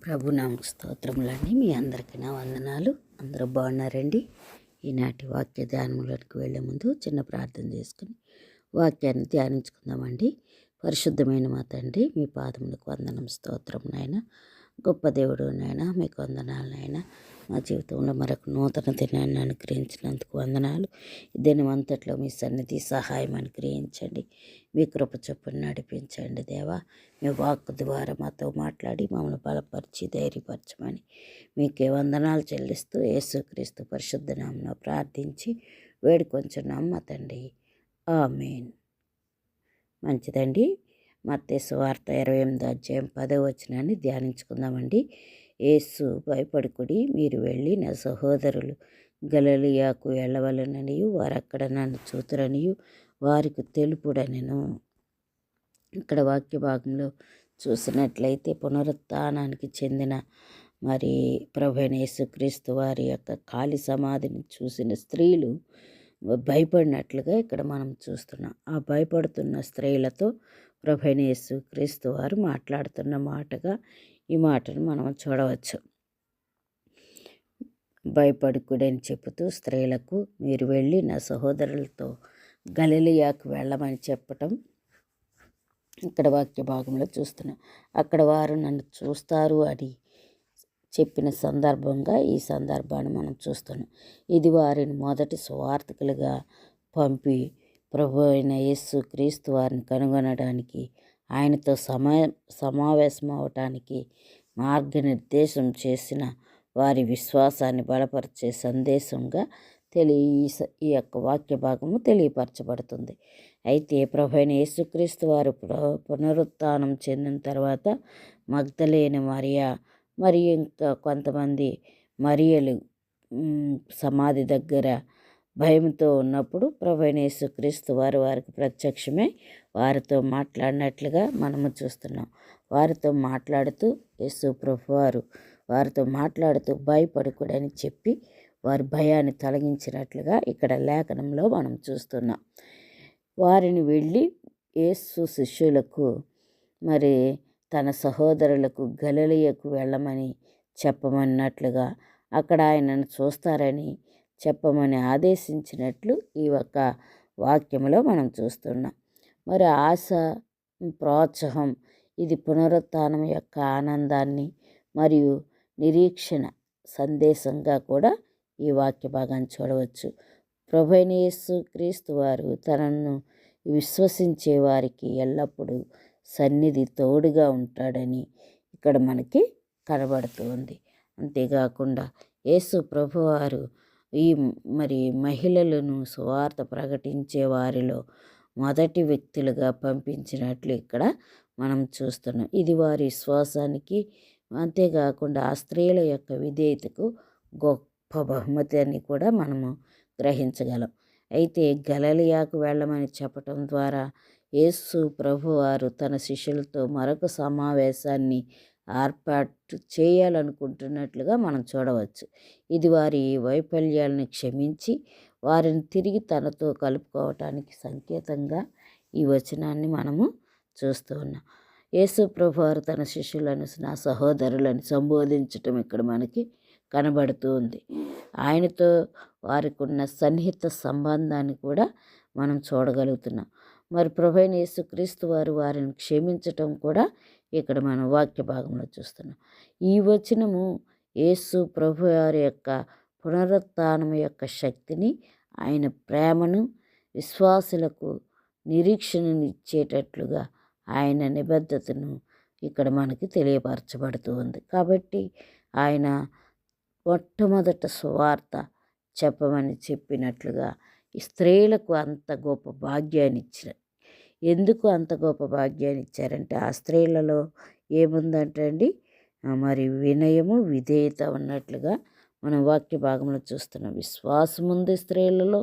ప్రభునామకు స్తోత్రములండి. మీ అందరికీ నా వందనాలు. అందరూ బాగున్నారండి. ఈనాటి వాక్య ధ్యానంలోకి వెళ్ళే ముందు చిన్న ప్రార్థన చేసుకుని వాక్యాన్ని ధ్యానించుకుందామండి. పరిశుద్ధమైన మా తండ్రి, మీ పాదములకు వందనం, స్తోత్రం నాయన. గొప్ప దేవుడు నాయన, మీకు వందనాలు నాయన. మా జీవితంలో మరొక నూతన దినాన్ని అనుగ్రహించినందుకు వందనాలు. ఈ దినమంతట్లో మీ సన్నిధి సహాయం అనుగ్రహించండి. మీ కృప చొప్పున నడిపించండి దేవా. మీ వాక్ ద్వారా మాతో మాట్లాడి మమ్మల్ని బలపరిచి ధైర్యపరచమని మీకే వందనాలు చెల్లిస్తూ యేసుక్రీస్తు పరిశుద్ధ నామమున ప్రార్థించి వేడుకొంచున్నాం మా తండ్రి. ఆమేన్. మంచిదండి. మత్తయి సువార్త 28వ అధ్యాయం 10వ వచనాన్ని ధ్యానించుకుందామండి. యేసు, భయపడకుడి, మీరు వెళ్ళి నా సహోదరులు గలిలయకు వెళ్ళవలెననియు వారక్కడ నన్ను చూతురనియు వారికి తెలుపుడనెను. ఇక్కడ వాక్య భాగంలో చూసినట్లయితే పునరుత్థానానికి చెందిన మరి ప్రభువైన యేసుక్రీస్తు వారి యొక్క ఖాళీ సమాధిని చూసిన స్త్రీలు భయపడినట్లుగా ఇక్కడ మనం చూస్తున్నాం. ఆ భయపడుతున్న స్త్రీలతో ప్రభువైన యేసుక్రీస్తు వారు మాట్లాడుతున్న మాటగా ఈ మాటను మనం చూడవచ్చు. భయపడకుడని చెబుతూ స్త్రీలకు మీరు వెళ్ళి నా సహోదరులతో గలిలయకు వెళ్ళమని చెప్పటం ఇక్కడ వాక్య భాగంలో చూస్తున్నాం. అక్కడ వారు నన్ను చూస్తారు అని చెప్పిన సందర్భంగా ఈ సందర్భాన్ని మనం చూస్తున్నాం. ఇది వారిని మొదటి సువార్తికులుగా పంపి ప్రభు అయిన యేసుక్రీస్తు వారిని కనుగొనడానికి, ఆయనతో సమావేశం అవటానికి మార్గనిర్దేశం చేసిన వారి విశ్వాసాన్ని బలపరిచే సందేశంగా ఈ యొక్క వాక్య భాగము తెలియపరచబడుతుంది. అయితే ప్రభు అయిన యేసుక్రీస్తు వారు పునరుత్థానం చెందిన తర్వాత మగ్దలేని మరియా మరియు ఇంకా కొంతమంది మరియలు సమాధి దగ్గర భయంతో ఉన్నప్పుడు ప్రభు అయిన యేసుక్రీస్తు వారు వారికి ప్రత్యక్షమై వారితో మాట్లాడినట్లుగా మనము చూస్తున్నాం. వారితో మాట్లాడుతూ యేసు ప్రభు వారు వారితో మాట్లాడుతూ భయపడకూడని చెప్పి వారి భయాన్ని తొలగించినట్లుగా ఇక్కడ లేఖనంలో మనం చూస్తున్నాం. వారిని వెళ్ళి యేసు శిష్యులకు మరి తన సహోదరులకు గలిలయకు వెళ్ళమని చెప్పమన్నట్లుగా, అక్కడ ఆయనను చూస్తారని చెప్పమని ఆదేశించినట్లు ఈ ఒక్క వాక్యంలో మనం చూస్తున్నాం. మరి ఆశ, ప్రోత్సాహం ఇది పునరుత్థానం యొక్క ఆనందాన్ని మరియు నిరీక్షణ సందేశంగా కూడా ఈ వాక్య భాగాన్ని చూడవచ్చు. ప్రభువైన యేసుక్రీస్తు వారు తనను విశ్వసించే వారికి ఎల్లప్పుడూ సన్నిధి తోడుగా ఉంటాడని ఇక్కడ మనకి కనబడుతుంది. అంతేకాకుండా యేసు ప్రభువారు ఈ మరి మహిళలను సువార్త ప్రకటించే వారిలో మొదటి వ్యక్తులుగా పంపించినట్లు ఇక్కడ మనం చూస్తున్నాం. ఇది వారి విశ్వాసానికి, అంతేకాకుండా ఆ స్త్రీల యొక్క విధేయతకు గొప్ప బహుమతి అని కూడా మనము గ్రహించగలం. అయితే గలిలయకు వెళ్ళమని చెప్పటం ద్వారా యేసు ప్రభువారు తన శిష్యులతో మరొక సమావేశాన్ని ఏర్పాటు చేయాలనుకుంటున్నట్లుగా మనం చూడవచ్చు. ఇది వారి వైఫల్యాలను క్షమించి వారిని తిరిగి తనతో కలుపుకోవటానికి సంకేతంగా ఈ వచనాన్ని మనము చూస్తూ ఉన్నాం. యేసు ప్రభువారు తన శిష్యులను నా సహోదరులను సంబోధించటం ఇక్కడ మనకి కనబడుతూ ఉంది. ఆయనతో వారికి ఉన్న సన్నిహిత సంబంధాన్ని కూడా మనం చూడగలుగుతున్నాం. మరి ప్రభువైన యేసుక్రీస్తు వారు వారిని క్షమించటం కూడా ఇక్కడ మనం వాక్య భాగంలో చూస్తున్నాం. ఈ వచనము యేసు ప్రభు వారి యొక్క పునరుత్థానం యొక్క శక్తిని, ఆయన ప్రేమను విశ్వాసులకు నిరీక్షణను ఇచ్చేటట్లుగా ఆయన నిబద్ధతను ఇక్కడ మనకి తెలియపరచబడుతూ ఉంది. కాబట్టి ఆయన మొట్టమొదట సువార్త చెప్పమని చెప్పినట్లుగా ఈ స్త్రీలకు అంత గొప్ప భాగ్యాన్ని ఇచ్చారు. ఎందుకు అంత గొప్ప భాగ్యాన్ని ఇచ్చారంటే ఆ స్త్రీలలో ఏముందంటే అండి, మరి వినయము, విధేయత ఉన్నట్లుగా మనం వాక్య భాగంలో చూస్తున్నాం. విశ్వాసం ఉంది స్త్రీలలో,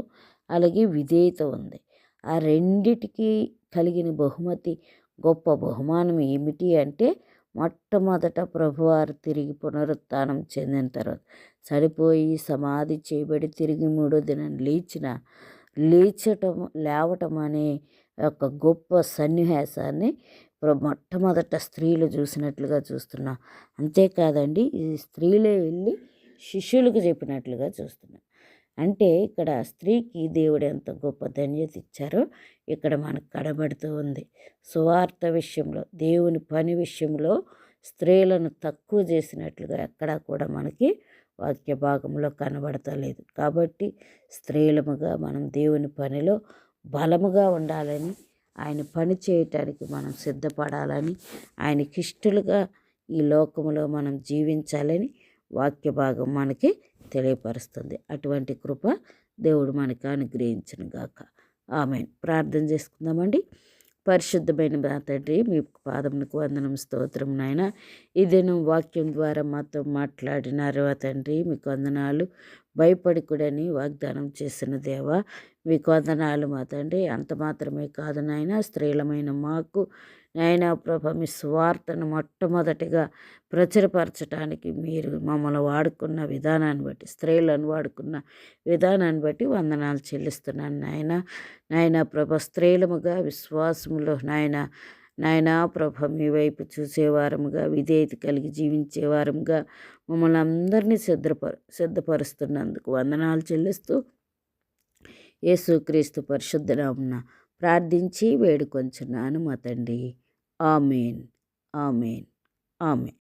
అలాగే విధేయత ఉంది. ఆ రెండిటికి కలిగిన బహుమతి, గొప్ప బహుమానం ఏమిటి అంటే, మొట్టమొదట ప్రభువారు తిరిగి పునరుత్థానం చెందిన తర్వాత చనిపోయి సమాధి చేయబడి తిరిగి 3వ దినం లేవటం అనే ఒక గొప్ప సన్నివేశాన్ని మొట్టమొదట స్త్రీలు చూసినట్లుగా చూస్తున్నాం. అంతేకాదండి, ఈ స్త్రీలే వెళ్ళి శిష్యులకు చెప్పినట్లుగా చూస్తున్నాం. అంటే ఇక్కడ స్త్రీకి దేవుడు ఎంత గొప్ప ధన్యత ఇచ్చారో ఇక్కడ మనకు కనబడుతూ ఉంది. సువార్త విషయంలో, దేవుని పని విషయంలో స్త్రీలను తక్కువ చేసినట్లుగా ఎక్కడా కూడా మనకి వాక్య భాగంలో కనబడతలేదు. కాబట్టి స్త్రీలముగా మనం దేవుని పనిలో బలముగా ఉండాలని, ఆయన పని చేయటానికి మనం సిద్ధపడాలని, ఆయనకి ఇష్టలుగా ఈ లోకములో మనం జీవించాలని వాక్య భాగం మనకి తెలియపరుస్తుంది. అటువంటి కృప దేవుడు మనకు అనుగ్రహించును గాక. ఆమేన్. ప్రార్థన చేసుకుందామండి. పరిశుద్ధమైన మా తండ్రి, మీ పాదమునకు వందనం, స్తోత్రం నాయన. ఈ దినం వాక్యం ద్వారా మాతో మాట్లాడినారు తండ్రి, మీకు వందనాలు. భయపడకూడని వాగ్దానం చేసిన దేవా, మీకు వందనాలు మా తండ్రి. అంత మాత్రమే కాదు నాయన, స్త్రీలమైన మాకు నాయన ప్రభ మీ స్వార్థను మొట్టమొదటిగా ప్రచురపరచడానికి మీరు మమ్మల్ని వాడుకున్న విధానాన్ని బట్టి, స్త్రీలను వాడుకున్న విధానాన్ని బట్టి వందనాలు చెల్లిస్తున్నాను నాయన. నాయన ప్రభ స్త్రీలముగా విశ్వాసములో నాయనా ప్రభ మీ వైపు చూసేవారముగా, విధేయత కలిగి జీవించేవారముగా మమ్మల్ని అందరినీ సిద్ధపరుస్తున్నందుకు వందనాలు చెల్లిస్తూ యేసుక్రీస్తు పరిశుద్ధ నామమున ప్రార్థించి వేడుకొంచున్నాను మా తండ్రి. ఆమేన్. ఆమేన్. ఆమేన్.